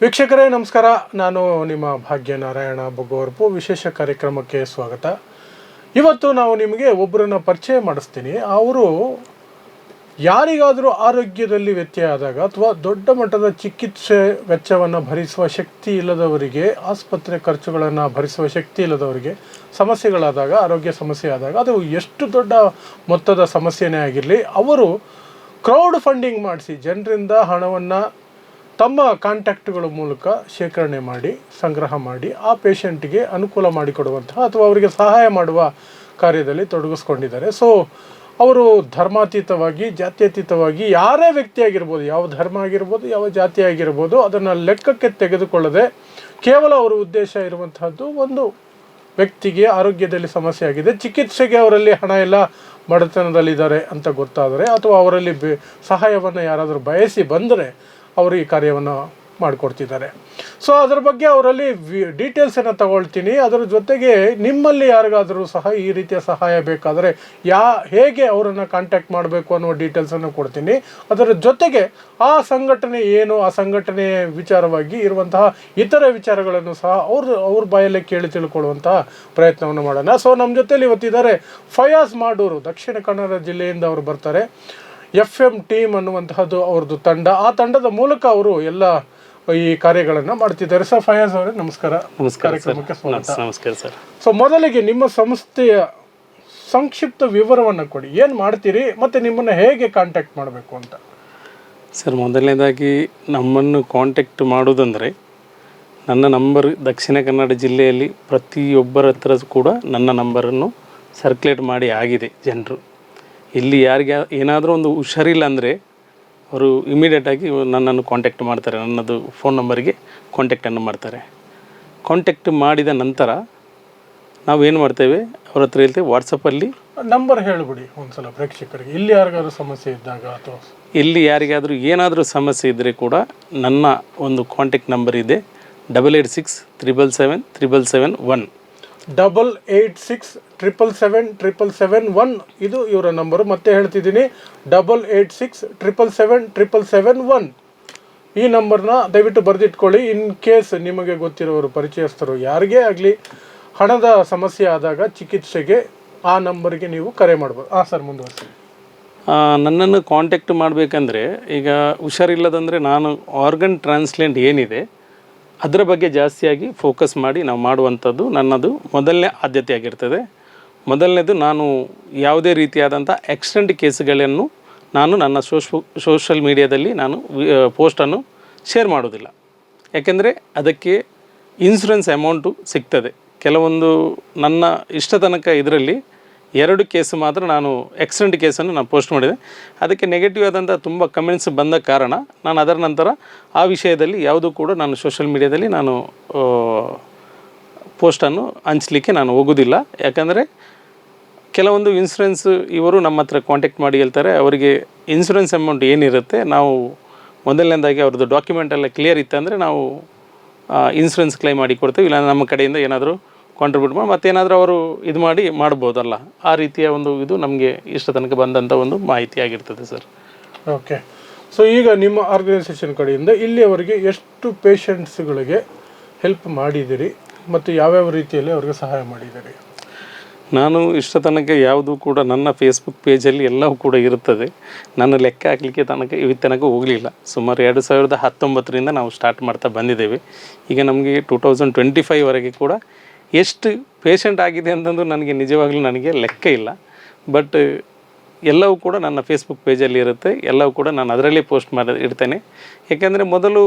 ವೀಕ್ಷಕರೇ ನಮಸ್ಕಾರ. ನಾನು ನಿಮ್ಮ ಭಾಗ್ಯನಾರಾಯಣ ಬೊಗ್ಗೋರ್ಪು. ವಿಶೇಷ ಕಾರ್ಯಕ್ರಮಕ್ಕೆ ಸ್ವಾಗತ. ಇವತ್ತು ನಾವು ನಿಮಗೆ ಒಬ್ಬರನ್ನ ಪರಿಚಯ ಮಾಡಿಸ್ತೀನಿ. ಅವರು ಯಾರಿಗಾದರೂ ಆರೋಗ್ಯದಲ್ಲಿ ವ್ಯತ್ಯಯ ಆದಾಗ ಅಥವಾ ದೊಡ್ಡ ಮಟ್ಟದ ಚಿಕಿತ್ಸೆ ವೆಚ್ಚವನ್ನು ಭರಿಸುವ ಶಕ್ತಿ ಇಲ್ಲದವರಿಗೆ, ಆಸ್ಪತ್ರೆ ಖರ್ಚುಗಳನ್ನು ಭರಿಸುವ ಶಕ್ತಿ ಇಲ್ಲದವರಿಗೆ ಸಮಸ್ಯೆಗಳಾದಾಗ, ಆರೋಗ್ಯ ಸಮಸ್ಯೆ ಆದಾಗ, ಅದು ಎಷ್ಟು ದೊಡ್ಡ ಮೊತ್ತದ ಸಮಸ್ಯೆನೇ ಆಗಿರಲಿ, ಅವರು ಕ್ರೌಡ್ ಫಂಡಿಂಗ್ ಮಾಡಿಸಿ ಜನರಿಂದ ಹಣವನ್ನು ತಮ್ಮ ಕಾಂಟ್ಯಾಕ್ಟ್ಗಳ ಮೂಲಕ ಶೇಖರಣೆ ಮಾಡಿ, ಸಂಗ್ರಹ ಮಾಡಿ ಆ ಪೇಷಂಟ್ಗೆ ಅನುಕೂಲ ಮಾಡಿಕೊಡುವಂತಹ ಅಥವಾ ಅವರಿಗೆ ಸಹಾಯ ಮಾಡುವ ಕಾರ್ಯದಲ್ಲಿ ತೊಡಗಿಸ್ಕೊಂಡಿದ್ದಾರೆ. ಸೊ ಅವರು ಧರ್ಮಾತೀತವಾಗಿ, ಜಾತ್ಯತೀತವಾಗಿ, ಯಾರೇ ವ್ಯಕ್ತಿ ಆಗಿರ್ಬೋದು, ಯಾವ ಧರ್ಮ ಆಗಿರ್ಬೋದು, ಯಾವ ಜಾತಿ ಆಗಿರ್ಬೋದು, ಅದನ್ನು ಲೆಕ್ಕಕ್ಕೆ ತೆಗೆದುಕೊಳ್ಳದೆ ಕೇವಲ ಅವರ ಉದ್ದೇಶ ಇರುವಂತಹದ್ದು, ಒಂದು ವ್ಯಕ್ತಿಗೆ ಆರೋಗ್ಯದಲ್ಲಿ ಸಮಸ್ಯೆ ಆಗಿದೆ, ಚಿಕಿತ್ಸೆಗೆ ಅವರಲ್ಲಿ ಹಣ ಎಲ್ಲ ಬಡತನದಲ್ಲಿದ್ದಾರೆ ಅಂತ ಗೊತ್ತಾದರೆ, ಅಥವಾ ಅವರಲ್ಲಿ ಸಹಾಯವನ್ನು ಯಾರಾದರೂ ಬಯಸಿ ಬಂದರೆ ಅವರು ಈ ಕಾರ್ಯವನ್ನು ಮಾಡಿಕೊಡ್ತಿದ್ದಾರೆ. ಸೊ ಅದರ ಬಗ್ಗೆ ಅವರಲ್ಲಿ ಡೀಟೇಲ್ಸನ್ನು ತಗೊಳ್ತೀನಿ. ಅದರ ಜೊತೆಗೆ ನಿಮ್ಮಲ್ಲಿ ಯಾರಿಗಾದರೂ ಸಹ ಈ ರೀತಿಯ ಸಹಾಯ ಬೇಕಾದರೆ ಹೇಗೆ ಅವರನ್ನು ಕಾಂಟ್ಯಾಕ್ಟ್ ಮಾಡಬೇಕು ಅನ್ನುವ ಡೀಟೇಲ್ಸನ್ನು ಕೊಡ್ತೀನಿ. ಅದರ ಜೊತೆಗೆ ಆ ಸಂಘಟನೆ ಏನು, ಆ ಸಂಘಟನೆ ವಿಚಾರವಾಗಿ ಇರುವಂತಹ ಇತರೆ ವಿಚಾರಗಳನ್ನು ಸಹ ಅವ್ರ ಬಾಯಲ್ಲೇ ಕೇಳಿ ತಿಳ್ಕೊಳ್ಳುವಂತಹ ಪ್ರಯತ್ನವನ್ನು ಮಾಡೋಣ. ಸೊ ನಮ್ಮ ಜೊತೆಯಲ್ಲಿ ಇವತ್ತಿದ್ದಾರೆ ಫಯಾಜ್ ಮಾಡೂರು, ದಕ್ಷಿಣ ಕನ್ನಡ ಜಿಲ್ಲೆಯಿಂದ ಅವರು ಬರ್ತಾರೆ. FM ಟೀಮ್ ಅನ್ನುವಂತಹದ್ದು ಅವ್ರದ್ದು ತಂಡ. ಆ ತಂಡದ ಮೂಲಕ ಅವರು ಎಲ್ಲ ಈ ಕಾರ್ಯಗಳನ್ನು ಮಾಡ್ತಿದ್ದಾರೆ. ಸರ್ ಫಯಾಜ್ ಅವರೇ ನಮಸ್ಕಾರ. ಕಾರ್ಯಕ್ರಮಕ್ಕೆ ಸ್ವಾಗತ. ನಮಸ್ಕಾರ ಸರ್. ಸೊ ಮೊದಲಿಗೆ ನಿಮ್ಮ ಸಂಸ್ಥೆಯ ಸಂಕ್ಷಿಪ್ತ ವಿವರವನ್ನು ಕೊಡಿ. ಏನು ಮಾಡ್ತೀರಿ ಮತ್ತು ನಿಮ್ಮನ್ನು ಹೇಗೆ ಕಾಂಟ್ಯಾಕ್ಟ್ ಮಾಡಬೇಕು ಅಂತ. ಸರ್, ಮೊದಲನೇದಾಗಿ ನಮ್ಮನ್ನು ಕಾಂಟ್ಯಾಕ್ಟ್ ಮಾಡೋದಂದರೆ, ನನ್ನ ನಂಬರ್ ದಕ್ಷಿಣ ಕನ್ನಡ ಜಿಲ್ಲೆಯಲ್ಲಿ ಪ್ರತಿಯೊಬ್ಬರ ಹತ್ರ ಕೂಡ ನನ್ನ ನಂಬರನ್ನು ಸರ್ಕ್ಯುಲೇಟ್ ಮಾಡಿ ಆಗಿದೆ. ಜನರು ಇಲ್ಲಿ ಯಾರಿಗೆ ಏನಾದರೂ ಒಂದು ಹುಷಾರಿಲ್ಲ ಅಂದರೆ ಅವರು ಇಮಿಡಿಯೇಟಾಗಿ ನನ್ನನ್ನು ಕಾಂಟ್ಯಾಕ್ಟ್ ಮಾಡ್ತಾರೆ. ನನ್ನದು ಫೋನ್ ನಂಬರಿಗೆ ಕಾಂಟ್ಯಾಕ್ಟನ್ನು ಮಾಡ್ತಾರೆ. ಕಾಂಟ್ಯಾಕ್ಟ್ ಮಾಡಿದ ನಂತರ ನಾವೇನು ಮಾಡ್ತೇವೆ, ಅವ್ರ ಹತ್ರ ಹೇಳ್ತೇವೆ ವಾಟ್ಸಪ್ಪಲ್ಲಿ ನಂಬರ್ ಹೇಳಿಬಿಡಿ ಒಂದ್ಸಲ ಪ್ರೇಕ್ಷಕರಿಗೆ. ಇಲ್ಲಿ ಯಾರಿಗಾದ್ರೂ ಸಮಸ್ಯೆ ಇದ್ದಾಗ ಅಥವಾ ಇಲ್ಲಿ ಯಾರಿಗಾದರೂ ಏನಾದರೂ ಸಮಸ್ಯೆ ಇದ್ದರೆ ಕೂಡ ನನ್ನ ಒಂದು ಕಾಂಟ್ಯಾಕ್ಟ್ ನಂಬರ್ ಇದೆ 8867777771 8867777771 ಇದು ಇವರ ನಂಬರು. ಮತ್ತೆ ಹೇಳ್ತಿದ್ದೀನಿ, 8867777771 ಈ ನಂಬರ್ನ ದಯವಿಟ್ಟು ಬರೆದಿಟ್ಕೊಳ್ಳಿ. ಇನ್ ಕೇಸ್ ನಿಮಗೆ ಗೊತ್ತಿರೋರು, ಪರಿಚಯಸ್ಥರು ಯಾರಿಗೇ ಆಗಲಿ ಹಣದ ಸಮಸ್ಯೆ ಆದಾಗ ಚಿಕಿತ್ಸೆಗೆ ಆ ನಂಬರ್ಗೆ ನೀವು ಕರೆ ಮಾಡ್ಬೋದು. ಸರ್ ಮುಂದುವರಿಸಿ. ನನ್ನನ್ನು ಕಾಂಟ್ಯಾಕ್ಟ್ ಮಾಡಬೇಕಂದ್ರೆ, ಈಗ ಹುಷಾರಿಲ್ಲದಂದರೆ ನಾನು ಆರ್ಗನ್ ಟ್ರಾನ್ಸ್ಪ್ಲಾಂಟ್ ಏನಿದೆ ಅದರ ಬಗ್ಗೆ ಜಾಸ್ತಿಯಾಗಿ ಫೋಕಸ್ ಮಾಡಿ ನಾವು ಮಾಡುವಂಥದ್ದು ನನ್ನದು ಮೊದಲನೇ ಆದ್ಯತೆ ಆಗಿರ್ತದೆ. ಮೊದಲನೇದು, ನಾನು ಯಾವುದೇ ರೀತಿಯಾದಂಥ ಆಕ್ಸಿಡೆಂಟ್ ಕೇಸ್ಗಳನ್ನು ನಾನು ನನ್ನ ಸೋಷಲ್ ಮೀಡಿಯಾದಲ್ಲಿ ನಾನು ಪೋಸ್ಟನ್ನು ಶೇರ್ ಮಾಡೋದಿಲ್ಲ. ಯಾಕೆಂದರೆ ಅದಕ್ಕೆ ಇನ್ಶೂರೆನ್ಸ್ ಅಮೌಂಟು ಸಿಗ್ತದೆ. ಕೆಲವೊಂದು ನನ್ನ ಇಷ್ಟ ತನಕ ಇದರಲ್ಲಿ 2 ಕೇಸ್ ಮಾತ್ರ ನಾನು ಆಕ್ಸಿಡೆಂಟ್ ಕೇಸನ್ನು ನಾನು ಪೋಸ್ಟ್ ಮಾಡಿದೆ. ಅದಕ್ಕೆ ನೆಗೆಟಿವ್ ಆದಂಥ ತುಂಬ ಕಮೆಂಟ್ಸ್ ಬಂದ ಕಾರಣ ನಾನು ಅದರ ನಂತರ ಆ ವಿಷಯದಲ್ಲಿ ಯಾವುದೂ ಕೂಡ ನಾನು ಸೋಷಲ್ ಮೀಡಿಯಾದಲ್ಲಿ ನಾನು ಪೋಸ್ಟನ್ನು ಹಂಚಲಿಕ್ಕೆ ನಾನು ಹೋಗೋದಿಲ್ಲ. ಯಾಕಂದರೆ ಕೆಲವೊಂದು ಇನ್ಶೂರೆನ್ಸ್ ಇವರು ನಮ್ಮ ಹತ್ರ ಕಾಂಟ್ಯಾಕ್ಟ್ ಮಾಡಿ ಹೇಳ್ತಾರೆ, ಅವರಿಗೆ ಇನ್ಶೂರೆನ್ಸ್ ಅಮೌಂಟ್ ಏನಿರುತ್ತೆ ನಾವು ಮೊದಲನೇದಾಗಿ ಅವ್ರದ್ದು ಡಾಕ್ಯುಮೆಂಟ್ ಎಲ್ಲ ಕ್ಲಿಯರ್ ಇತ್ತಂದರೆ ನಾವು ಇನ್ಶೂರೆನ್ಸ್ ಕ್ಲೈಮ್ ಮಾಡಿ ಕೊಡ್ತೇವೆ. ಇಲ್ಲ ನಮ್ಮ ಕಡೆಯಿಂದ ಏನಾದರೂ ಕಾಂಟ್ರಿಬ್ಯೂಟ್ ಮಾಡಿ ಮತ್ತೇನಾದರೂ ಅವರು ಇದು ಮಾಡಿ ಮಾಡ್ಬೋದಲ್ಲ, ಆ ರೀತಿಯ ಒಂದು ಇದು ನಮಗೆ ಇಷ್ಟ ತನಕ ಬಂದಂಥ ಒಂದು ಮಾಹಿತಿ ಆಗಿರ್ತದೆ ಸರ್. ಓಕೆ. ಸೊ ಈಗ ನಿಮ್ಮ ಆರ್ಗನೈಸೇಷನ್ ಕಡೆಯಿಂದ ಇಲ್ಲಿಯವರೆಗೆ ಎಷ್ಟು ಪೇಷಂಟ್ಸ್ಗಳಿಗೆ ಹೆಲ್ಪ್ ಮಾಡಿದ್ದೀರಿ ಮತ್ತು ಯಾವ್ಯಾವ ರೀತಿಯಲ್ಲಿ ಅವ್ರಿಗೆ ಸಹಾಯ ಮಾಡಿದ್ದೀರಿ? ನಾನು ಇಷ್ಟ ತನಕ ಯಾವುದು ಕೂಡ ನನ್ನ ಫೇಸ್ಬುಕ್ ಪೇಜಲ್ಲಿ ಎಲ್ಲವೂ ಕೂಡ ಇರುತ್ತದೆ. ನನ್ನ ಲೆಕ್ಕ ಹಾಕಲಿಕ್ಕೆ ಇವತ್ತು ತನಕ ಹೋಗಲಿಲ್ಲ. ಸುಮಾರು 2019ರಿಂದ ನಾವು ಸ್ಟಾರ್ಟ್ ಮಾಡ್ತಾ ಬಂದಿದ್ದೇವೆ. ಈಗ ನಮಗೆ 2025ವರೆಗೆ ಕೂಡ ಎಷ್ಟು ಪೇಷಂಟ್ ಆಗಿದೆ ಅಂತಂದು ನನಗೆ ನಿಜವಾಗ್ಲೂ ನನಗೆ ಲೆಕ್ಕ ಇಲ್ಲ. ಬಟ್ ಎಲ್ಲವೂ ಕೂಡ ನನ್ನ ಫೇಸ್ಬುಕ್ ಪೇಜಲ್ಲಿ ಇರುತ್ತೆ. ಎಲ್ಲವೂ ಕೂಡ ನಾನು ಅದರಲ್ಲೇ ಪೋಸ್ಟ್ ಇಡ್ತೇನೆ. ಏಕೆಂದರೆ ಮೊದಲು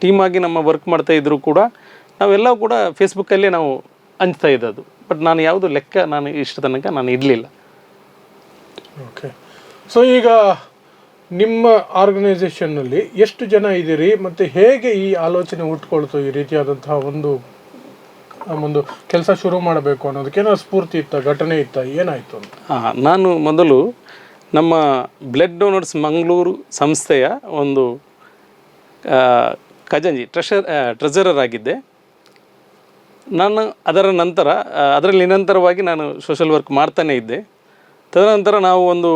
ಟೀಮಾಗಿ ನಮ್ಮ ವರ್ಕ್ ಮಾಡ್ತಾಯಿದ್ರು ಕೂಡ ನಾವೆಲ್ಲವೂ ಕೂಡ ಫೇಸ್ಬುಕ್ಕಲ್ಲೇ ನಾವು ಹಂಚ್ತಾ ಇದ್ದದ್ದು. ಬಟ್ ನಾನು ಯಾವುದು ಲೆಕ್ಕ ನಾನು ಇಷ್ಟ ತನಕ ನಾನು ಇಡಲಿಲ್ಲ. ಓಕೆ. ಸೊ ಈಗ ನಿಮ್ಮ ಆರ್ಗನೈಸೇಷನ್ನಲ್ಲಿ ಎಷ್ಟು ಜನ ಇದ್ದೀರಿ ಮತ್ತು ಹೇಗೆ ಈ ಆಲೋಚನೆ ಹುಟ್ಕೊಳ್ತು, ಈ ರೀತಿಯಾದಂತಹ ಒಂದು ಕೆಲಸ ಶುರು ಮಾಡಬೇಕು ಅನ್ನೋದಕ್ಕೆ ಏನಾದ್ರು ಸ್ಫೂರ್ತಿ ಇತ್ತ, ಘಟನೆ ಇತ್ತ, ಏನಾಯಿತು ಅಂತ? ನಾನು ಮೊದಲು ನಮ್ಮ ಬ್ಲಡ್ ಡೋನರ್ಸ್ ಮಂಗಳೂರು ಸಂಸ್ಥೆಯ ಒಂದು ಖಜಾಂಚಿ ಟ್ರೆಜರರ್ ಆಗಿದ್ದೆ ನಾನು. ಅದರಲ್ಲಿ ನಿರಂತರವಾಗಿ ನಾನು ಸೋಷಲ್ ವರ್ಕ್ ಮಾಡ್ತಾನೇ ಇದ್ದೆ. ತದನಂತರ ನಾವು ಒಂದು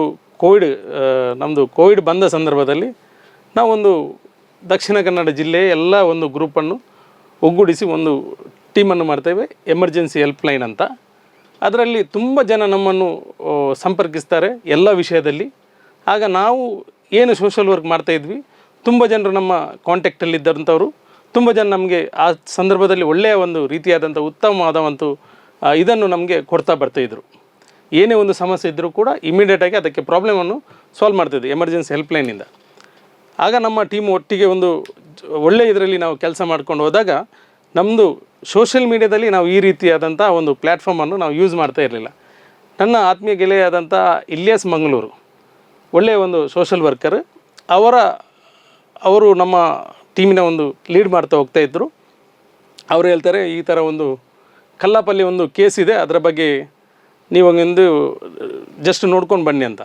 ನಮ್ಮದು ಕೋವಿಡ್ ಬಂದ ಸಂದರ್ಭದಲ್ಲಿ ನಾವೊಂದು ದಕ್ಷಿಣ ಕನ್ನಡ ಜಿಲ್ಲೆಯ ಎಲ್ಲ ಒಂದು ಗ್ರೂಪನ್ನು ಒಗ್ಗೂಡಿಸಿ ಒಂದು ಟೀಮನ್ನು ಮಾಡ್ತೇವೆ, ಎಮರ್ಜೆನ್ಸಿ ಹೆಲ್ಪ್ಲೈನ್ ಅಂತ. ಅದರಲ್ಲಿ ತುಂಬ ಜನ ನಮ್ಮನ್ನು ಸಂಪರ್ಕಿಸ್ತಾರೆ ಎಲ್ಲ ವಿಷಯದಲ್ಲಿ. ಆಗ ನಾವು ಏನು ಸೋಷಲ್ ವರ್ಕ್ ಮಾಡ್ತಾಯಿದ್ವಿ, ತುಂಬ ಜನರು ನಮ್ಮ ಕಾಂಟ್ಯಾಕ್ಟಲ್ಲಿದ್ದಂಥವ್ರು, ತುಂಬ ಜನ ನಮಗೆ ಆ ಸಂದರ್ಭದಲ್ಲಿ ಒಳ್ಳೆಯ ಒಂದು ರೀತಿಯಾದಂಥ ಉತ್ತಮವಾದ ಒಂದು ಇದನ್ನು ನಮಗೆ ಕೊಡ್ತಾ ಬರ್ತಾಯಿದ್ರು. ಏನೇ ಒಂದು ಸಮಸ್ಯೆ ಇದ್ದರೂ ಕೂಡ ಇಮಿಡಿಯೇಟಾಗಿ ಅದಕ್ಕೆ ಪ್ರಾಬ್ಲಮನ್ನು ಸಾಲ್ವ್ ಮಾಡ್ತಿದ್ವಿ ಎಮರ್ಜೆನ್ಸಿ ಹೆಲ್ಪ್ಲೈನಿಂದ. ಆಗ ನಮ್ಮ ಟೀಮ್ ಒಟ್ಟಿಗೆ ಒಂದು ಒಳ್ಳೆಯ ಇದರಲ್ಲಿ ನಾವು ಕೆಲಸ ಮಾಡ್ಕೊಂಡು ಹೋದಾಗ ನಮ್ಮದು ಸೋಷಿಯಲ್ ಮೀಡಿಯಾದಲ್ಲಿ ನಾವು ಈ ರೀತಿಯಾದಂಥ ಒಂದು ಪ್ಲ್ಯಾಟ್ಫಾರ್ಮನ್ನು ನಾವು ಯೂಸ್ ಮಾಡ್ತಾ ಇರಲಿಲ್ಲ. ನನ್ನ ಆತ್ಮೀಯ ಗೆಳೆಯಾದಂಥ ಇಲಿಯಾಸ್ ಮಂಗಳೂರು ಒಳ್ಳೆಯ ಒಂದು ಸೋಷಲ್ ವರ್ಕರ್, ಅವರು ನಮ್ಮ ಟೀಮಿನ ಒಂದು ಲೀಡ್ ಮಾಡ್ತಾ ಹೋಗ್ತಾಯಿದ್ರು. ಅವರು ಹೇಳ್ತಾರೆ, ಈ ಥರ ಒಂದು ಕಲ್ಲಾಪಲ್ಲಿ ಒಂದು ಕೇಸ್ ಇದೆ, ಅದರ ಬಗ್ಗೆ ನೀವೊಂದು ಜಸ್ಟ್ ನೋಡ್ಕೊಂಡು ಬನ್ನಿ ಅಂತ.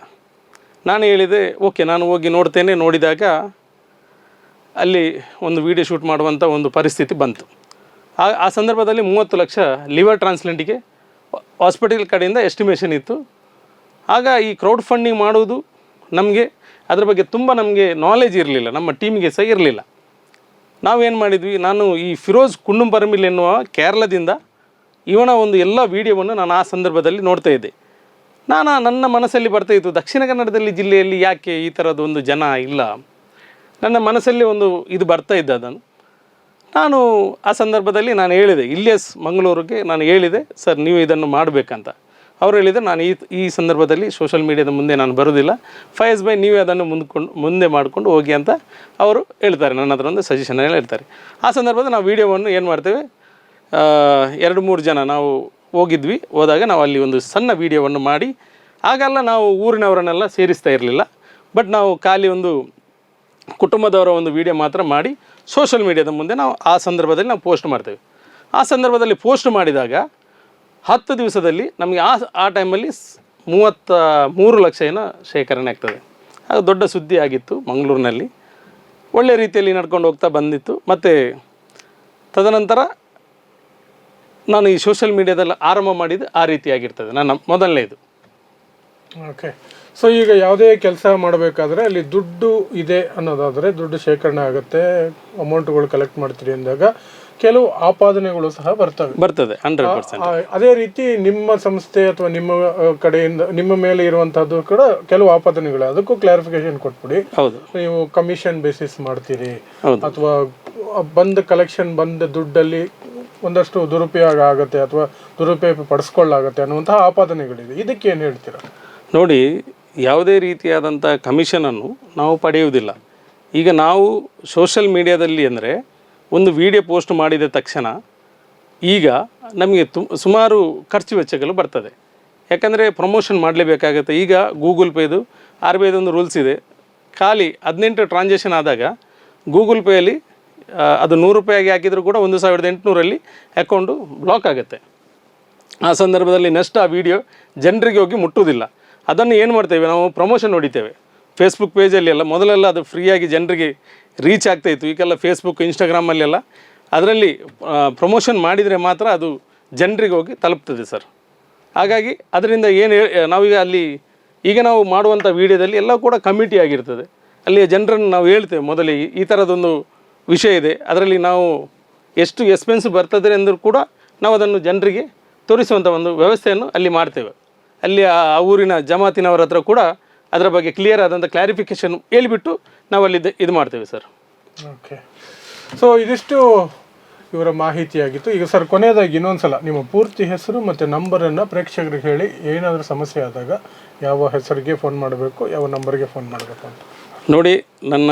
ನಾನು ಹೇಳಿದೆ, ಓಕೆ ನಾನು ಹೋಗಿ ನೋಡ್ತೇನೆ. ನೋಡಿದಾಗ ಅಲ್ಲಿ ಒಂದು ವಿಡಿಯೋ ಶೂಟ್ ಮಾಡುವಂಥ ಒಂದು ಪರಿಸ್ಥಿತಿ ಬಂತು. ಆ ಸಂದರ್ಭದಲ್ಲಿ 30 ಲಕ್ಷ ಲಿವರ್ ಟ್ರಾನ್ಸ್ಪ್ಲಾಂಟಿಗೆ ಹಾಸ್ಪಿಟಲ್ ಕಡೆಯಿಂದ ಎಸ್ಟಿಮೇಷನ್ ಇತ್ತು. ಆಗ ಈ ಕ್ರೌಡ್ ಫಂಡಿಂಗ್ ಮಾಡುವುದು ನಮಗೆ ಅದರ ಬಗ್ಗೆ ತುಂಬ ನಮಗೆ ನಾಲೆಜ್ ಇರಲಿಲ್ಲ, ನಮ್ಮ ಟೀಮಿಗೆ ಸಹ ಇರಲಿಲ್ಲ. ನಾವೇನು ಮಾಡಿದ್ವಿ, ನಾನು ಈ ಫಿರೋಜ್ ಕುಂಡುಂಪರಮಿಲ್ ಎನ್ನುವ ಕೇರಳದಿಂದ ಇವನ ಒಂದು ಎಲ್ಲ ವೀಡಿಯೋವನ್ನು ನಾನು ಆ ಸಂದರ್ಭದಲ್ಲಿ ನೋಡ್ತಾ ಇದ್ದೆ. ನನ್ನ ಮನಸ್ಸಲ್ಲಿ ಬರ್ತಾಯಿತ್ತು, ದಕ್ಷಿಣ ಕನ್ನಡದಲ್ಲಿ ಜಿಲ್ಲೆಯಲ್ಲಿ ಯಾಕೆ ಈ ಥರದ್ದು ಒಂದು ಜನ ಇಲ್ಲ, ನನ್ನ ಮನಸ್ಸಲ್ಲಿ ಒಂದು ಇದು ಬರ್ತಾ ಇದ್ದ. ನಾನು ಆ ಸಂದರ್ಭದಲ್ಲಿ ನಾನು ಹೇಳಿದೆ ಇಲಿಯಾಸ್ ಮಂಗಳೂರಿಗೆ, ನಾನು ಹೇಳಿದೆ, ಸರ್ ನೀವು ಇದನ್ನು ಮಾಡಬೇಕಂತ. ಅವರು ಹೇಳಿದರೆ, ನಾನು ಈ ಸಂದರ್ಭದಲ್ಲಿ ಸೋಷಲ್ ಮೀಡಿಯಾದ ಮುಂದೆ ನಾನು ಬರೋದಿಲ್ಲ, ಫಯಾಜ್ ಭಾಯ್ ನೀವೇ ಅದನ್ನು ಮುಂದೆ ಮಾಡಿಕೊಂಡು ಹೋಗಿ ಅಂತ ಅವರು ಹೇಳ್ತಾರೆ. ನನ್ನ ಹತ್ರ ಒಂದು ಸಜೆಷನ್ ಹೇಳ್ತಾರೆ. ಆ ಸಂದರ್ಭದಲ್ಲಿ ನಾವು ವೀಡಿಯೋವನ್ನು ಏನು ಮಾಡ್ತೇವೆ, 2-3 ಜನ ನಾವು ಹೋದಾಗ ನಾವು ಅಲ್ಲಿ ಒಂದು ಸಣ್ಣ ವೀಡಿಯೋವನ್ನು ಮಾಡಿ, ಆಗೆಲ್ಲ ನಾವು ಊರಿನವರನ್ನೆಲ್ಲ ಸೇರಿಸ್ತಾ ಇರಲಿಲ್ಲ, ಬಟ್ ನಾವು ಖಾಲಿ ಒಂದು ಕುಟುಂಬದವರ ಒಂದು ವೀಡಿಯೋ ಮಾತ್ರ ಮಾಡಿ ಸೋಷಲ್ ಮೀಡಿಯಾದ ಮುಂದೆ ನಾವು ಆ ಸಂದರ್ಭದಲ್ಲಿ ನಾವು ಪೋಸ್ಟ್ ಮಾಡ್ತೇವೆ. ಆ ಸಂದರ್ಭದಲ್ಲಿ ಪೋಸ್ಟ್ ಮಾಡಿದಾಗ 10 ದಿವಸದಲ್ಲಿ ನಮಗೆ ಆ ಟೈಮಲ್ಲಿ 33 ಲಕ್ಷ ಏನೋ ಶೇಖರಣೆ ಆಗ್ತದೆ. ಅದು ದೊಡ್ಡ ಸುದ್ದಿ ಆಗಿತ್ತು ಮಂಗಳೂರಿನಲ್ಲಿ, ಒಳ್ಳೆಯ ರೀತಿಯಲ್ಲಿ ನಡ್ಕೊಂಡು ಹೋಗ್ತಾ ಬಂದಿತ್ತು. ಮತ್ತು ತದನಂತರ ನಾನು ಈ ಸೋಷಲ್ ಮೀಡಿಯಾದಲ್ಲಿ ಆರಂಭ ಮಾಡಿದ್ದು ಆ ರೀತಿಯಾಗಿರ್ತದೆ, ನನ್ನ ಮೊದಲನೇದು. ಓಕೆ. ಸೊ ಈಗ ಯಾವುದೇ ಕೆಲಸ ಮಾಡಬೇಕಾದ್ರೆ ಅಲ್ಲಿ ದುಡ್ಡು ಇದೆ ಅನ್ನೋದಾದರೆ, ದುಡ್ಡು ಶೇಖರಣೆ ಆಗುತ್ತೆ, ಅಮೌಂಟ್ಗಳು ಕಲೆಕ್ಟ್ ಮಾಡ್ತೀರಿ ಅಂದಾಗ ಕೆಲವು ಆಪಾದನೆಗಳು ಸಹ ಬರ್ತದೆ 100%. ಅದೇ ರೀತಿ ನಿಮ್ಮ ಸಂಸ್ಥೆ ಅಥವಾ ನಿಮ್ಮ ಕಡೆಯಿಂದ ನಿಮ್ಮ ಮೇಲೆ ಇರುವಂತಹದ್ದು ಕೂಡ ಕೆಲವು ಆಪಾದನೆಗಳು, ಅದಕ್ಕೂ ಕ್ಲಾರಿಫಿಕೇಶನ್ ಕೊಟ್ಬಿಡಿ. ಹೌದು, ನೀವು ಕಮಿಷನ್ ಬೇಸಿಸ್ ಮಾಡ್ತೀರಿ ಅಥವಾ ಬಂದ ದುಡ್ಡಲ್ಲಿ ಒಂದಷ್ಟು ದುರುಪಯೋಗ ಆಗುತ್ತೆ ಅಥವಾ ದುರುಪಯೋಗ ಪಡಿಸ್ಕೊಳ್ಳಾಗತ್ತೆ ಅನ್ನುವಂತಹ ಆಪಾದನೆಗಳಿದೆ. ಇದಕ್ಕೆ ಏನು ಹೇಳ್ತೀರಾ? ನೋಡಿ, ಯಾವುದೇ ರೀತಿಯಾದಂಥ ಕಮಿಷನನ್ನು ನಾವು ಪಡೆಯುವುದಿಲ್ಲ. ಈಗ ನಾವು ಸೋಷಲ್ ಮೀಡಿಯಾದಲ್ಲಿ ಅಂದರೆ ಒಂದು ವಿಡಿಯೋ ಪೋಸ್ಟ್ ಮಾಡಿದ ತಕ್ಷಣ ಈಗ ನಮಗೆ ಸುಮಾರು ಖರ್ಚು ವೆಚ್ಚಗಳು ಬರ್ತದೆ. ಯಾಕಂದರೆ ಪ್ರಮೋಷನ್ ಮಾಡಲೇಬೇಕಾಗುತ್ತೆ. ಈಗ ಗೂಗಲ್ ಪೇದು RBI ಒಂದು ರೂಲ್ಸ್ ಇದೆ, ಖಾಲಿ 18 ಟ್ರಾನ್ಸಾಕ್ಷನ್ ಆದಾಗ ಗೂಗಲ್ ಪೇಯಲ್ಲಿ ಅದು 100 ರೂಪಾಯಿಗೆ ಹಾಕಿದರೂ ಕೂಡ 1800 ಅಕೌಂಟು ಬ್ಲಾಕ್ ಆಗುತ್ತೆ. ಆ ಸಂದರ್ಭದಲ್ಲಿ ನೆಕ್ಸ್ಟ್ ಆ ವಿಡಿಯೋ ಜನರಿಗೆ ಹೋಗಿ ಮುಟ್ಟುವುದಿಲ್ಲ. ಅದನ್ನು ಏನು ಮಾಡ್ತೇವೆ, ನಾವು ಪ್ರಮೋಷನ್ ಹೊಡಿತೇವೆ ಫೇಸ್ಬುಕ್ ಪೇಜಲ್ಲಿ ಎಲ್ಲ. ಮೊದಲೆಲ್ಲ ಅದು ಫ್ರೀಯಾಗಿ ಜನರಿಗೆ ರೀಚ್ ಆಗ್ತಾಯಿತ್ತು. ಈಗೆಲ್ಲ ಫೇಸ್ಬುಕ್, ಇನ್ಸ್ಟಾಗ್ರಾಮಲ್ಲೆಲ್ಲ ಅದರಲ್ಲಿ ಪ್ರಮೋಷನ್ ಮಾಡಿದರೆ ಮಾತ್ರ ಅದು ಜನರಿಗೆ ಹೋಗಿ ತಲುಪ್ತದೆ ಸರ್. ಹಾಗಾಗಿ ಅದರಿಂದ ನಾವೀಗ ಈಗ ನಾವು ಮಾಡುವಂಥ ವೀಡಿಯೋದಲ್ಲಿ ಎಲ್ಲ ಕೂಡ ಕಮಿಟಿ ಆಗಿರ್ತದೆ. ಅಲ್ಲಿಯ ಜನರನ್ನು ನಾವು ಹೇಳ್ತೇವೆ, ಮೊದಲೇ ಈ ಥರದೊಂದು ವಿಷಯ ಇದೆ, ಅದರಲ್ಲಿ ನಾವು ಎಷ್ಟು ಎಕ್ಸ್ಪೆನ್ಸ್ ಬರ್ತದೆ ಎಂದರೂ ಕೂಡ ನಾವು ಅದನ್ನು ಜನರಿಗೆ ತೋರಿಸುವಂಥ ಒಂದು ವ್ಯವಸ್ಥೆಯನ್ನು ಅಲ್ಲಿ ಮಾಡ್ತೇವೆ. ಅಲ್ಲಿ ಆ ಊರಿನ ಜಮಾತಿನವರ ಹತ್ರ ಕೂಡ ಅದರ ಬಗ್ಗೆ ಕ್ಲಿಯರ್ ಆದಂಥ ಕ್ಲಾರಿಫಿಕೇಷನ್ ಹೇಳಿಬಿಟ್ಟು ನಾವು ಅಲ್ಲಿ ಇದು ಮಾಡ್ತೇವೆ ಸರ್. ಓಕೆ. ಸೊ ಇದಿಷ್ಟು ಇವರ ಮಾಹಿತಿಯಾಗಿತ್ತು. ಈಗ ಸರ್ ಕೊನೆಯದಾಗಿ ಇನ್ನೊಂದು ಸಲ ನಿಮ್ಮ ಪೂರ್ತಿ ಹೆಸರು ಮತ್ತು ನಂಬರನ್ನು ಪ್ರೇಕ್ಷಕರಿಗೆ ಹೇಳಿ, ಏನಾದರೂ ಸಮಸ್ಯೆ ಆದಾಗ ಯಾವ ಹೆಸರಿಗೆ ಫೋನ್ ಮಾಡಬೇಕು, ಯಾವ ನಂಬರ್ಗೆ ಫೋನ್ ಮಾಡಬೇಕು ಅಂತ. ನೋಡಿ, ನನ್ನ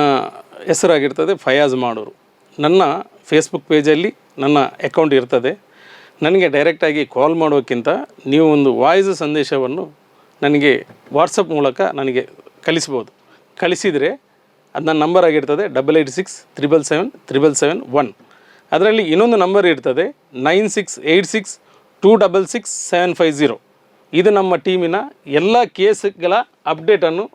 ಹೆಸರಾಗಿರ್ತದೆ ಫಯಾಜ್ ಮಾಡೂರು. ನನ್ನ ಫೇಸ್ಬುಕ್ ಪೇಜಲ್ಲಿ ನನ್ನ ಅಕೌಂಟ್ ಇರ್ತದೆ. ನನಗೆ ಡೈರೆಕ್ಟಾಗಿ ಕಾಲ್ ಮಾಡೋಕ್ಕಿಂತ ನೀವು ಒಂದು ವಾಯ್ಸ್ ಸಂದೇಶವನ್ನು ನನಗೆ ವಾಟ್ಸಪ್ ಮೂಲಕ ನನಗೆ ಕಳಿಸ್ಬೋದು. ಕಳಿಸಿದರೆ ಅದು ನನ್ನ ನಂಬರ್ ಆಗಿರ್ತದೆ 8863777771. ಅದರಲ್ಲಿ ಇನ್ನೊಂದು ನಂಬರ್ ಇರ್ತದೆ 9686266750. ಇದು ನಮ್ಮ ಟೀಮಿನ ಎಲ್ಲ ಕೇಸ್ಗಳ ಅಪ್ಡೇಟನ್ನು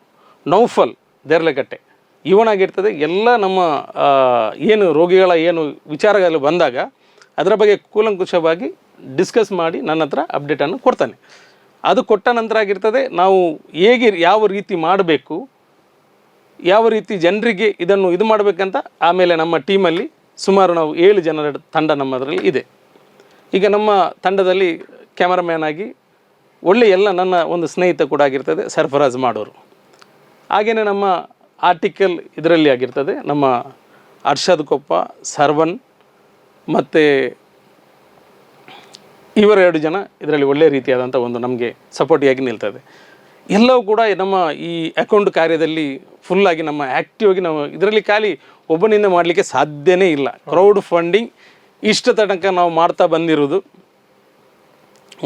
ನೌಫಲ್ ದೇರ್ಲೆಕಟ್ಟೆ ಇವನಾಗಿರ್ತದೆ. ಎಲ್ಲ ನಮ್ಮ ಏನು ರೋಗಿಗಳ ಏನು ವಿಚಾರಗಳು ಬಂದಾಗ ಅದರ ಬಗ್ಗೆ ಕೂಲಂಕುಷವಾಗಿ ಡಿಸ್ಕಸ್ ಮಾಡಿ ನನ್ನ ಹತ್ರ ಅಪ್ಡೇಟನ್ನು ಕೊಡ್ತಾನೆ. ಅದು ಕೊಟ್ಟ ನಂತರ ಆಗಿರ್ತದೆ ನಾವು ಯಾವ ರೀತಿ ಮಾಡಬೇಕು, ಯಾವ ರೀತಿ ಜನರಿಗೆ ಇದನ್ನು ಇದು ಮಾಡಬೇಕಂತ ಆಮೇಲೆ ನಮ್ಮ ಟೀಮಲ್ಲಿ ಸುಮಾರು ನಾವು 7 ಜನರ ತಂಡ ನಮ್ಮದರಲ್ಲಿ ಇದೆ. ಈಗ ನಮ್ಮ ತಂಡದಲ್ಲಿ ಕ್ಯಾಮರಾಮ್ಯಾನ್ ಆಗಿ ಒಳ್ಳೆ ಎಲ್ಲ ನನ್ನ ಒಂದು ಸ್ನೇಹಿತ ಕೂಡ ಆಗಿರ್ತದೆ ಸರ್ಫರಾಜ್ ಮಾಡೋರು. ಹಾಗೆಯೇ ನಮ್ಮ ಆರ್ಟಿಕಲ್ ಇದರಲ್ಲಿ ಆಗಿರ್ತದೆ ನಮ್ಮ ಅರ್ಷದ್ ಕೊಪ್ಪ, ಸರ್ವನ್ ಮತ್ತು ಇವರು 2 ಜನ ಇದರಲ್ಲಿ ಒಳ್ಳೆಯ ರೀತಿಯಾದಂಥ ಒಂದು ನಮಗೆ ಸಪೋರ್ಟಿಯಾಗಿ ನಿಲ್ತದೆ. ಎಲ್ಲವೂ ಕೂಡ ನಮ್ಮ ಈ ಅಕೌಂಟ್ ಕಾರ್ಯದಲ್ಲಿ ಫುಲ್ಲಾಗಿ ನಮ್ಮ ಆ್ಯಕ್ಟಿವ್ ಆಗಿ ನಾವು ಇದರಲ್ಲಿ ಖಾಲಿ ಒಬ್ಬನಿಂದ ಮಾಡಲಿಕ್ಕೆ ಸಾಧ್ಯನೇ ಇಲ್ಲ. ಕ್ರೌಡ್ ಫಂಡಿಂಗ್ ಇಷ್ಟ ತನಕ ನಾವು ಮಾಡ್ತಾ ಬಂದಿರೋದು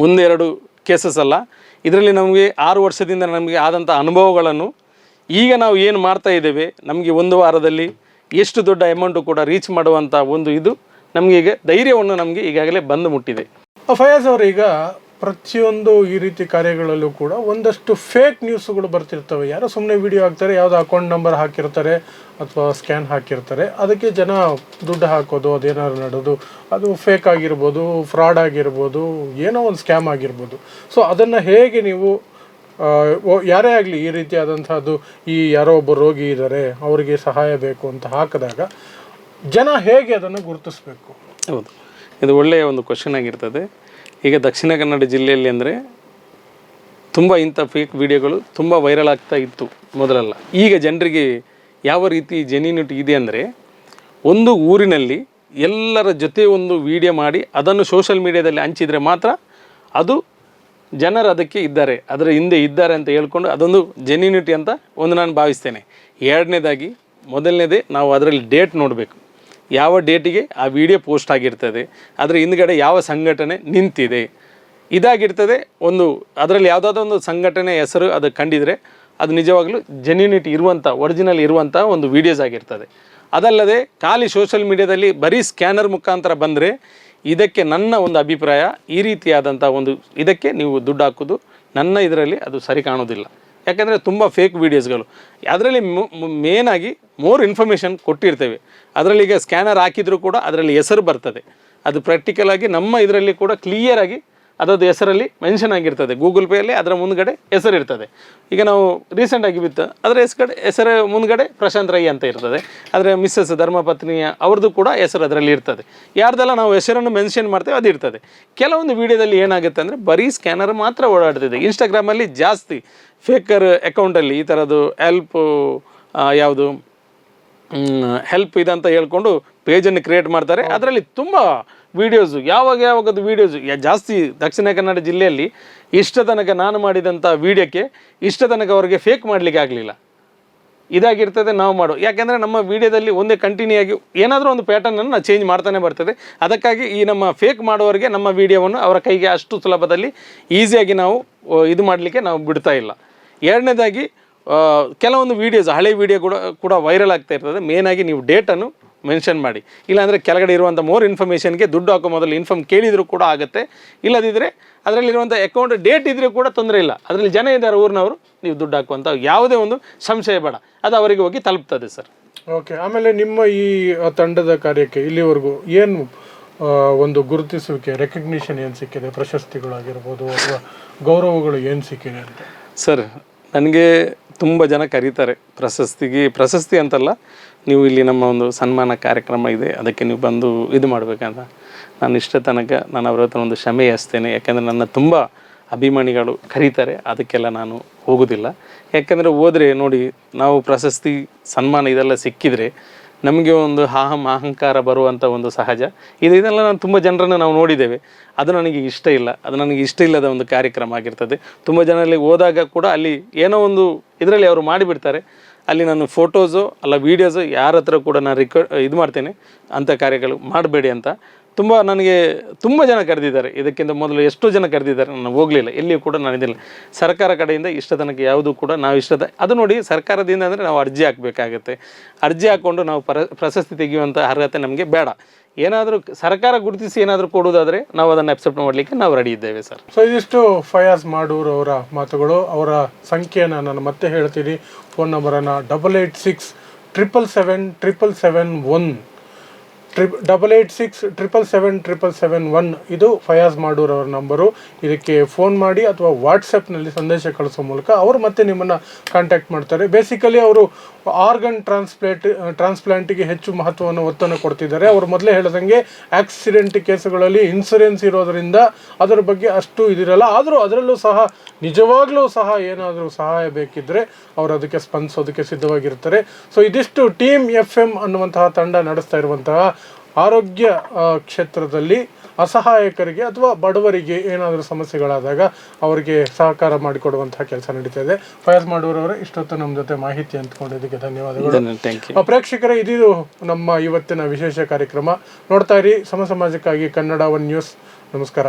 1-2 ಕೇಸಸ್ ಅಲ್ಲ. ಇದರಲ್ಲಿ ನಮಗೆ 6 ವರ್ಷದಿಂದ ನಮಗೆ ಆದಂಥ ಅನುಭವಗಳನ್ನು ಈಗ ನಾವು ಏನು ಮಾಡ್ತಾ ಇದ್ದೇವೆ, ನಮಗೆ 1 ವಾರದಲ್ಲಿ ಎಷ್ಟು ದೊಡ್ಡ ಅಮೌಂಟು ಕೂಡ ರೀಚ್ ಮಾಡುವಂಥ ಒಂದು ಇದು ನಮಗೆ ಈಗ ಧೈರ್ಯವನ್ನು ನಮಗೆ ಈಗಾಗಲೇ ಬಂದು ಮುಟ್ಟಿದೆ. ಫಯಾಜ್ ಅವರು, ಈಗ ಪ್ರತಿಯೊಂದು ಈ ರೀತಿ ಕಾರ್ಯಗಳಲ್ಲೂ ಕೂಡ ಒಂದಷ್ಟು ಫೇಕ್ ನ್ಯೂಸ್ಗಳು ಬರ್ತಿರ್ತವೆ. ಯಾರೋ ಸುಮ್ಮನೆ ವಿಡಿಯೋ ಹಾಕ್ತಾರೆ, ಯಾವುದೋ ಅಕೌಂಟ್ ನಂಬರ್ ಹಾಕಿರ್ತಾರೆ ಅಥವಾ ಸ್ಕ್ಯಾನ್ ಹಾಕಿರ್ತಾರೆ, ಅದಕ್ಕೆ ಜನ ದುಡ್ಡು ಹಾಕೋದು, ಅದೇನಾದ್ರು ನಡೆದು ಅದು ಫೇಕ್ ಆಗಿರ್ಬೋದು, ಫ್ರಾಡ್ ಆಗಿರ್ಬೋದು, ಏನೋ ಒಂದು ಸ್ಕ್ಯಾಮ್ ಆಗಿರ್ಬೋದು. ಸೊ ಅದನ್ನು ಹೇಗೆ ನೀವು ಯಾರೇ ಆಗಲಿ ಈ ರೀತಿಯಾದಂಥದ್ದು, ಈ ಯಾರೋ ಒಬ್ಬ ರೋಗಿ ಇದ್ದಾರೆ ಅವರಿಗೆ ಸಹಾಯ ಬೇಕು ಅಂತ ಹಾಕಿದಾಗ ಜನ ಹೇಗೆ ಅದನ್ನು ಗುರುತಿಸಬೇಕು? ಹೌದು, ಇದು ಒಳ್ಳೆಯ ಒಂದು ಕ್ವಶನ್ ಆಗಿರ್ತದೆ. ಈಗ ದಕ್ಷಿಣ ಕನ್ನಡ ಜಿಲ್ಲೆಯಲ್ಲಿ ಅಂದರೆ ತುಂಬ ಇಂಥ ಫೇಕ್ ವಿಡಿಯೋಗಳು ತುಂಬ ವೈರಲ್ ಆಗ್ತಾ ಇತ್ತು ಮೊದಲೆಲ್ಲ. ಈಗ ಜನರಿಗೆ ಯಾವ ರೀತಿ ಜೆನ್ಯೂನಿಟಿ ಇದೆ ಅಂದರೆ, ಒಂದು ಊರಿನಲ್ಲಿ ಎಲ್ಲರ ಜೊತೆ ಒಂದು ವಿಡಿಯೋ ಮಾಡಿ ಅದನ್ನು ಸೋಷಲ್ ಮೀಡಿಯಾದಲ್ಲಿ ಹಂಚಿದರೆ ಮಾತ್ರ ಅದು ಜನರು ಅದಕ್ಕೆ ಇದ್ದಾರೆ, ಅದರ ಹಿಂದೆ ಇದ್ದಾರೆ ಅಂತ ಹೇಳ್ಕೊಂಡು ಅದೊಂದು ಜೆನ್ಯೂನಿಟಿ ಅಂತ ಒಂದು ನಾನು ಭಾವಿಸ್ತೇನೆ. ಎರಡನೇದಾಗಿ, ಮೊದಲನೇದೇ ನಾವು ಅದರಲ್ಲಿ ಡೇಟ್ ನೋಡಬೇಕು. ಯಾವ ಡೇಟಿಗೆ ಆ ವಿಡಿಯೋ ಪೋಸ್ಟ್ ಆಗಿರ್ತದೆ, ಅದರ ಹಿಂದ್ಗಡೆ ಯಾವ ಸಂಘಟನೆ ನಿಂತಿದೆ ಇದಾಗಿರ್ತದೆ. ಒಂದು ಅದರಲ್ಲಿ ಯಾವುದಾದ್ರೂ ಒಂದು ಸಂಘಟನೆ ಹೆಸರು ಅದು ಕಂಡಿದ್ರೆ ಅದು ನಿಜವಾಗ್ಲೂ ಜೆನ್ಯೂನಿಟಿ ಇರುವಂಥ, ಒರಿಜಿನಲ್ ಇರುವಂಥ ಒಂದು ವೀಡಿಯೋಸ್ ಆಗಿರ್ತದೆ. ಅದಲ್ಲದೆ ಖಾಲಿ ಸೋಷಲ್ ಮೀಡಿಯಾದಲ್ಲಿ ಬರೀ ಸ್ಕ್ಯಾನರ್ ಮುಖಾಂತರ ಬಂದರೆ ಇದಕ್ಕೆ ನನ್ನ ಒಂದು ಅಭಿಪ್ರಾಯ, ಈ ರೀತಿಯಾದಂಥ ಒಂದು ಇದಕ್ಕೆ ನೀವು ದುಡ್ಡು ಹಾಕೋದು ನನ್ನ ಇದರಲ್ಲಿ ಅದು ಸರಿ ಕಾಣೋದಿಲ್ಲ. ಯಾಕೆಂದರೆ ತುಂಬ ಫೇಕ್ ವೀಡಿಯೋಸ್ಗಳು ಅದರಲ್ಲಿ ಮೇನಾಗಿ ಮೋರ್ ಇನ್ಫಾರ್ಮೇಷನ್ ಕೊಟ್ಟಿರ್ತೇವೆ. ಅದರಲ್ಲಿ ಈಗ ಸ್ಕ್ಯಾನರ್ ಹಾಕಿದರೂ ಕೂಡ ಅದರಲ್ಲಿ ಹೆಸರು ಬರ್ತದೆ. ಅದು ಪ್ರಾಕ್ಟಿಕಲಾಗಿ ನಮ್ಮ ಇದರಲ್ಲಿ ಕೂಡ ಕ್ಲಿಯರಾಗಿ ಅದರದ್ದು ಹೆಸರಲ್ಲಿ ಮೆನ್ಷನ್ ಆಗಿರ್ತದೆ. ಗೂಗಲ್ ಪೇಯಲ್ಲಿ ಅದರ ಮುಂದ್ಗಡೆ ಹೆಸರು ಇರ್ತದೆ. ಈಗ ನಾವು ರೀಸೆಂಟಾಗಿ ಬಿತ್ತು ಅದರ ಹೆಸರು ಮುಂದ್ಗಡೆ ಪ್ರಶಾಂತ್ ರೈ ಅಂತ ಇರ್ತದೆ. ಅದರ ಮಿಸ್ಸಸ್ ಧರ್ಮಪತ್ನಿಯ ಅವ್ರದ್ದು ಕೂಡ ಹೆಸರು ಅದರಲ್ಲಿ ಇರ್ತದೆ. ಯಾರ್ದೆಲ್ಲ ನಾವು ಹೆಸರನ್ನು ಮೆನ್ಷನ್ ಮಾಡ್ತೇವೆ ಅದು ಇರ್ತದೆ. ಕೆಲವೊಂದು ವೀಡಿಯೋದಲ್ಲಿ ಏನಾಗುತ್ತೆ ಅಂದರೆ ಬರೀ ಸ್ಕ್ಯಾನರ್ ಮಾತ್ರ ಓಡಾಡ್ತಿದೆ. ಇನ್ಸ್ಟಾಗ್ರಾಮಲ್ಲಿ ಜಾಸ್ತಿ ಫೇಕರ್ ಅಕೌಂಟಲ್ಲಿ ಈ ಥರದ್ದು ಯಾವುದು ಹೆಲ್ಪ್ ಇದಂತ ಹೇಳ್ಕೊಂಡು ಪೇಜನ್ನು ಕ್ರಿಯೇಟ್ ಮಾಡ್ತಾರೆ. ಅದರಲ್ಲಿ ತುಂಬ ವೀಡಿಯೋಸು ಯಾವಾಗದು ವೀಡಿಯೋಸು ಜಾಸ್ತಿ ದಕ್ಷಿಣ ಕನ್ನಡ ಜಿಲ್ಲೆಯಲ್ಲಿ ಇಷ್ಟ ತನಕ ನಾನು ಮಾಡಿದಂಥ ವೀಡಿಯೋಕ್ಕೆ ಇಷ್ಟ ತನಕ ಅವರಿಗೆ ಫೇಕ್ ಮಾಡಲಿಕ್ಕೆ ಆಗಲಿಲ್ಲ. ಇದಾಗಿರ್ತದೆ ನಾವು ಯಾಕೆಂದರೆ ನಮ್ಮ ವೀಡಿಯೋದಲ್ಲಿ ಒಂದೇ ಕಂಟಿನ್ಯೂ ಆಗಿ ಏನಾದರೂ ಒಂದು ಪ್ಯಾಟರ್ನನ್ನು ನಾವು ಚೇಂಜ್ ಮಾಡ್ತಾನೆ ಬರ್ತದೆ. ಅದಕ್ಕಾಗಿ ಈ ನಮ್ಮ ಫೇಕ್ ಮಾಡೋರಿಗೆ ನಮ್ಮ ವೀಡಿಯೋವನ್ನು ಅವರ ಕೈಗೆ ಅಷ್ಟು ಸುಲಭದಲ್ಲಿ ಈಸಿಯಾಗಿ ನಾವು ಇದು ಮಾಡಲಿಕ್ಕೆ ನಾವು ಬಿಡ್ತಾ ಇಲ್ಲ. ಎರಡನೇದಾಗಿ ಕೆಲವೊಂದು ವೀಡಿಯೋಸ್ ಹಳೆ ವೀಡಿಯೋ ಕೂಡ ವೈರಲ್ ಆಗ್ತಾ ಇರ್ತದೆ. ಮೇನಾಗಿ ನೀವು ಡೇಟನ್ನು ಮೆನ್ಷನ್ ಮಾಡಿ, ಇಲ್ಲಾಂದರೆ ಕೆಳಗಡೆ ಇರುವಂಥ ಮೋರ್ ಇನ್ಫಾರ್ಮೇಷನ್ಗೆ ದುಡ್ಡು ಹಾಕೋ ಮೊದಲು ಇನ್ಫಾರ್ಮ್ ಕೇಳಿದರೂ ಕೂಡ ಆಗುತ್ತೆ. ಇಲ್ಲದಿದ್ದರೆ ಅದರಲ್ಲಿರುವಂಥ ಅಕೌಂಟ್ ಡೇಟ್ ಇದ್ದರೆ ಕೂಡ ತೊಂದರೆ ಇಲ್ಲ. ಅದರಲ್ಲಿ ಜನ ಇದ್ದಾರೆ ಊರಿನವರು, ನೀವು ದುಡ್ಡು ಹಾಕುವಂಥ ಯಾವುದೇ ಒಂದು ಸಂಶಯ ಬೇಡ, ಅದು ಅವರಿಗೆ ಹೋಗಿ ತಲುಪ್ತದೆ ಸರ್. ಓಕೆ. ಆಮೇಲೆ ನಿಮ್ಮ ಈ ತಂಡದ ಕಾರ್ಯಕ್ಕೆ ಇಲ್ಲಿವರೆಗೂ ಏನು ಒಂದು ಗುರುತಿಸುವಿಕೆ, ರೆಕಗ್ನಿಷನ್ ಏನು ಸಿಕ್ಕಿದೆ? ಪ್ರಶಸ್ತಿಗಳಾಗಿರ್ಬೋದು ಅಥವಾ ಗೌರವಗಳು ಏನು ಸಿಕ್ಕಿದೆ ಅಂತ? ಸರ್, ನನಗೆ ತುಂಬ ಜನ ಕರೀತಾರೆ ಪ್ರಶಸ್ತಿ ಅಂತಲ್ಲ, ನೀವು ಇಲ್ಲಿ ನಮ್ಮ ಒಂದು ಸನ್ಮಾನ ಕಾರ್ಯಕ್ರಮ ಇದೆ ಅದಕ್ಕೆ ನೀವು ಬಂದು ಇದು ಮಾಡಬೇಕಂತ. ನಾನು ಇಷ್ಟ ತನಕ ನಾನು ಅವ್ರ ಹತ್ರ ಒಂದು ಕ್ಷಮೆ ಯಾಚಿಸ್ತೇನೆ. ಯಾಕೆಂದರೆ ನನ್ನ ತುಂಬ ಅಭಿಮಾನಿಗಳು ಕರೀತಾರೆ, ಅದಕ್ಕೆಲ್ಲ ನಾನು ಹೋಗೋದಿಲ್ಲ. ಯಾಕೆಂದರೆ ಹೋದರೆ ನೋಡಿ, ನಾವು ಪ್ರಶಸ್ತಿ ಸನ್ಮಾನ ಇದೆಲ್ಲ ಸಿಕ್ಕಿದರೆ ನಮಗೆ ಒಂದು ಅಹಂಕಾರ ಬರುವಂಥ ಒಂದು ಸಹಜ ಇದೆಲ್ಲ ನಾನು ತುಂಬ ಜನರನ್ನು ನಾವು ನೋಡಿದ್ದೇವೆ. ಅದು ನನಗೆ ಇಷ್ಟ ಇಲ್ಲ. ಅದು ನನಗೆ ಇಷ್ಟ ಇಲ್ಲದ ಒಂದು ಕಾರ್ಯಕ್ರಮ ಆಗಿರ್ತದೆ. ತುಂಬ ಜನರಲ್ಲಿ ಹೋದಾಗ ಕೂಡ ಅಲ್ಲಿ ಏನೋ ಒಂದು ಇದರಲ್ಲಿ ಅವರು ಮಾಡಿಬಿಡ್ತಾರೆ. ಅಲ್ಲಿ ನಾನು ಫೋಟೋಸು ಅಲ್ಲ ವೀಡಿಯೋಸು ಯಾರ ಹತ್ರ ಕೂಡ ನಾನು ಇದು ಮಾಡ್ತೇನೆ, ಅಂಥ ಕಾರ್ಯಗಳು ಮಾಡಬೇಡಿ ಅಂತ. ನನಗೆ ತುಂಬ ಜನ ಕರೆದಿದ್ದಾರೆ. ಇದಕ್ಕಿಂತ ಮೊದಲು ಎಷ್ಟೋ ಜನ ಕರೆದಿದ್ದಾರೆ, ನಾನು ಹೋಗಲಿಲ್ಲ, ಎಲ್ಲಿಯೂ ಕೂಡ ನಾನು ಇದಿಲ್ಲ. ಸರ್ಕಾರ ಕಡೆಯಿಂದ ಇಷ್ಟ ತನಕ ಯಾವುದೂ ಕೂಡ ನಾವು ಅದು ನೋಡಿ, ಸರ್ಕಾರದಿಂದ ಅಂದರೆ ನಾವು ಅರ್ಜಿ ಹಾಕಬೇಕಾಗತ್ತೆ. ಅರ್ಜಿ ಹಾಕ್ಕೊಂಡು ನಾವು ಪ್ರಶಸ್ತಿ ತೆಗೆಯುವಂಥ ಅರ್ಹತೆ ನಮಗೆ ಬೇಡ. ಏನಾದರೂ ಸರ್ಕಾರ ಗುರುತಿಸಿ ಏನಾದರೂ ಕೊಡುವುದಾದರೆ ನಾವು ಅದನ್ನು ಅಕ್ಸೆಪ್ಟ್ ಮಾಡಲಿಕ್ಕೆ ನಾವು ರೆಡಿ ಇದ್ದೇವೆ ಸರ್. ಸೊ ಇದಿಷ್ಟು ಫಯಾಜ್ ಮಾಡೂರ್ ಅವರ ಮಾತುಗಳು. ಅವರ ಸಂಖ್ಯೆಯನ್ನು ನಾನು ಮತ್ತೆ ಹೇಳ್ತೀನಿ. ಫೋನ್ ನಂಬರನ್ನು 8867777771 8867777771 ಇದು ಫಯಾಜ್ ಮಾಡೂರ್ ಅವರ ನಂಬರು. ಇದಕ್ಕೆ ಫೋನ್ ಮಾಡಿ ಅಥವಾ ವಾಟ್ಸಪ್ನಲ್ಲಿ ಸಂದೇಶ ಕಳಿಸೋ ಮೂಲಕ ಅವರು ಮತ್ತೆ ನಿಮ್ಮನ್ನು ಕಾಂಟ್ಯಾಕ್ಟ್ ಮಾಡ್ತಾರೆ. ಬೇಸಿಕಲಿ ಅವರು ಆರ್ಗನ್ ಟ್ರಾನ್ಸ್ಪ್ಲಾಂಟಿಗೆ ಹೆಚ್ಚು ಒತ್ತನ್ನು ಕೊಡ್ತಿದ್ದಾರೆ. ಅವರು ಮೊದಲೇ ಹೇಳಿದಂಗೆ ಆಕ್ಸಿಡೆಂಟ್ ಕೇಸುಗಳಲ್ಲಿ ಇನ್ಸೂರೆನ್ಸ್ ಇರೋದರಿಂದ ಅದರ ಬಗ್ಗೆ ಅಷ್ಟು ಇದಿರಲ್ಲ. ಆದರೂ ಅದರಲ್ಲೂ ಸಹ ನಿಜವಾಗ್ಲೂ ಸಹ ಏನಾದರೂ ಸಹಾಯ ಬೇಕಿದ್ದರೆ ಅವರು ಅದಕ್ಕೆ ಸ್ಪಂದಿಸೋದಕ್ಕೆ ಸಿದ್ಧವಾಗಿರ್ತಾರೆ. ಸೊ ಇದಿಷ್ಟು ಟೀಮ್ FM ಅನ್ನುವಂತಹ ತಂಡ ನಡೆಸ್ತಾ ಇರುವಂತಹ ಆರೋಗ್ಯ ಕ್ಷೇತ್ರದಲ್ಲಿ ಅಸಹಾಯಕರಿಗೆ ಅಥವಾ ಬಡವರಿಗೆ ಏನಾದರೂ ಸಮಸ್ಯೆಗಳಾದಾಗ ಅವರಿಗೆ ಸಹಕಾರ ಮಾಡಿಕೊಡುವಂತಹ ಕೆಲಸ ನಡೀತಾ ಇದೆ. ಫಯಾಜ್ ಮಾಡೂರವರೇ, ಇಷ್ಟೊತ್ತು ನಮ್ಮ ಜೊತೆ ಮಾಹಿತಿ ಹಂಚಿಕೊಂಡಿದ್ದಕ್ಕೆ ಧನ್ಯವಾದಗಳು. ಪ್ರೇಕ್ಷಕರೇ, ಇದು ನಮ್ಮ ಇವತ್ತಿನ ವಿಶೇಷ ಕಾರ್ಯಕ್ರಮ. ನೋಡ್ತಾ ಇರಿ ಸಮಾಜಕ್ಕಾಗಿ ಕನ್ನಡ 1 ನ್ಯೂಸ್. ನಮಸ್ಕಾರ.